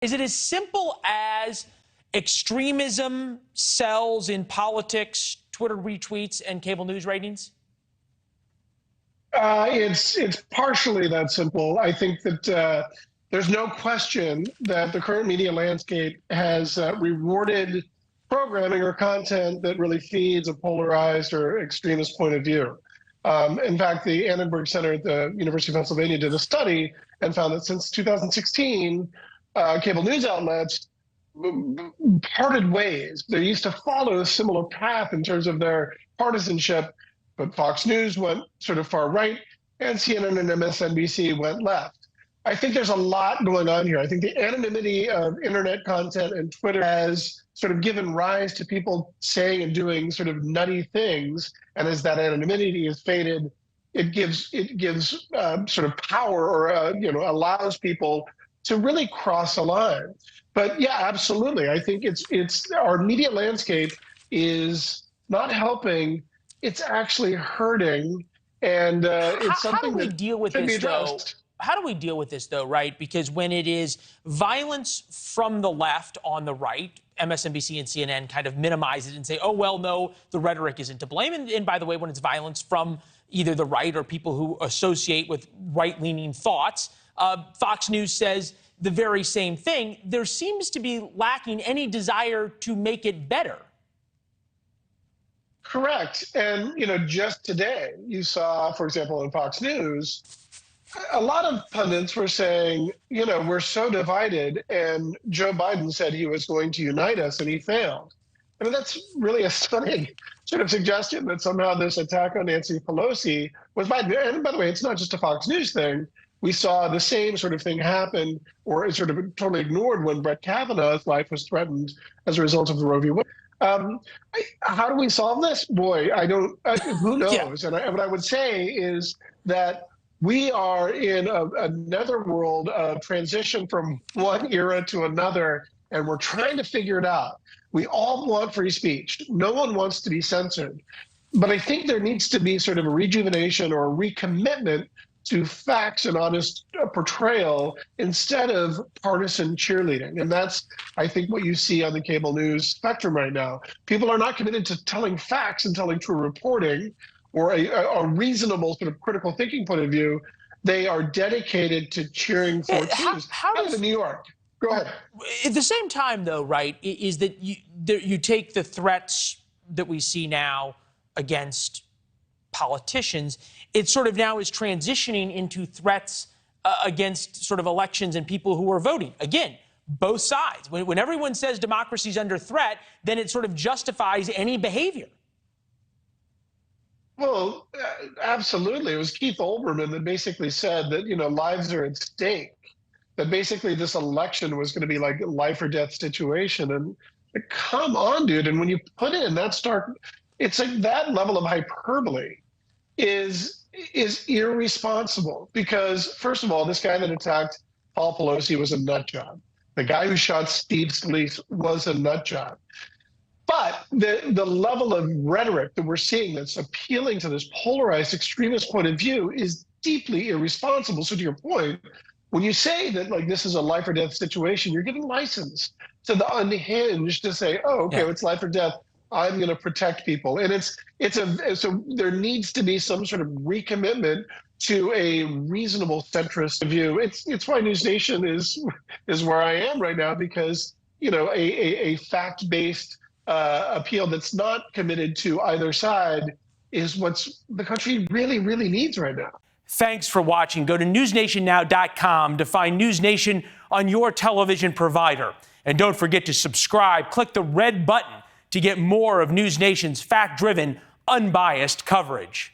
Is it as simple as extremism sells in politics, Twitter retweets, and cable news ratings? It's partially that simple. I think that there's no question that the current media landscape has rewarded programming or content that really feeds a polarized or extremist point of view. In fact, the Annenberg Center at the University of Pennsylvania did a study and found that since 2016, cable news outlets parted ways. They used to follow a similar path in terms of their partisanship, but Fox News went sort of far right, and CNN and MSNBC went left. I think there's a lot going on here. I think the anonymity of internet content and Twitter has sort of given rise to people saying and doing sort of nutty things, and as that anonymity is faded, it gives sort of power or allows people to really cross a line. But yeah, absolutely. I think it's our media landscape is not helping. It's actually hurting, and it's something that should be addressed. How do we deal with this, though, right? Because when it is violence from the left on the right, MSNBC and CNN kind of minimize it and say, oh, well, no, the rhetoric isn't to blame. And by the way, when it's violence from either the right or people who associate with right-leaning thoughts, Fox News says the very same thing. There seems to be lacking any desire to make it better. Correct. And, just today, you saw, for example, in Fox News, a lot of pundits were saying, we're so divided, and Joe Biden said he was going to unite us, and he failed. I mean, that's really a stunning sort of suggestion that somehow this attack on Nancy Pelosi was Biden. And by the way, it's not just a Fox News thing. We saw the same sort of thing happen, or sort of totally ignored, when Brett Kavanaugh's life was threatened as a result of the Roe v. Wade. How do we solve this? Boy, who knows? Yeah. And what I would say is that we are in a netherworld of transition from one era to another, and we're trying to figure it out. We all want free speech. No one wants to be censored. But I think there needs to be sort of a rejuvenation or a recommitment to facts and honest portrayal instead of partisan cheerleading. And that's, I think, what you see on the cable news spectrum right now. People are not committed to telling facts and telling true reporting or a reasonable sort of critical thinking point of view. They are dedicated to cheering for teams. How does New York? Go ahead. At the same time, though, right, is that you take the threats that we see now against politicians, it sort of now is transitioning into threats against sort of elections and people who are voting. Again, both sides. When everyone says democracy's under threat, then it sort of justifies any behavior. Well, absolutely. It was Keith Olbermann that basically said that, lives are at stake, that basically this election was going to be like a life or death situation. And come on, dude. And when you put in that stark, it's like that level of hyperbole is irresponsible, because, first of all, this guy that attacked Paul Pelosi was a nut job. The guy who shot Steve Scalise was a nut job. But the level of rhetoric that we're seeing that's appealing to this polarized extremist point of view is deeply irresponsible. So to your point, when you say that this is a life or death situation, you're giving license to the unhinged to say, oh, okay, it's life or death. I'm going to protect people. And so there needs to be some sort of recommitment to a reasonable centrist view. It's why NewsNation is where I am right now, because, a fact-based appeal that's not committed to either side is what the country really, really needs right now. Thanks for watching. Go to newsnationnow.com to find NewsNation on your television provider. And don't forget to subscribe. Click the red button to get more of NewsNation's fact-driven, unbiased coverage.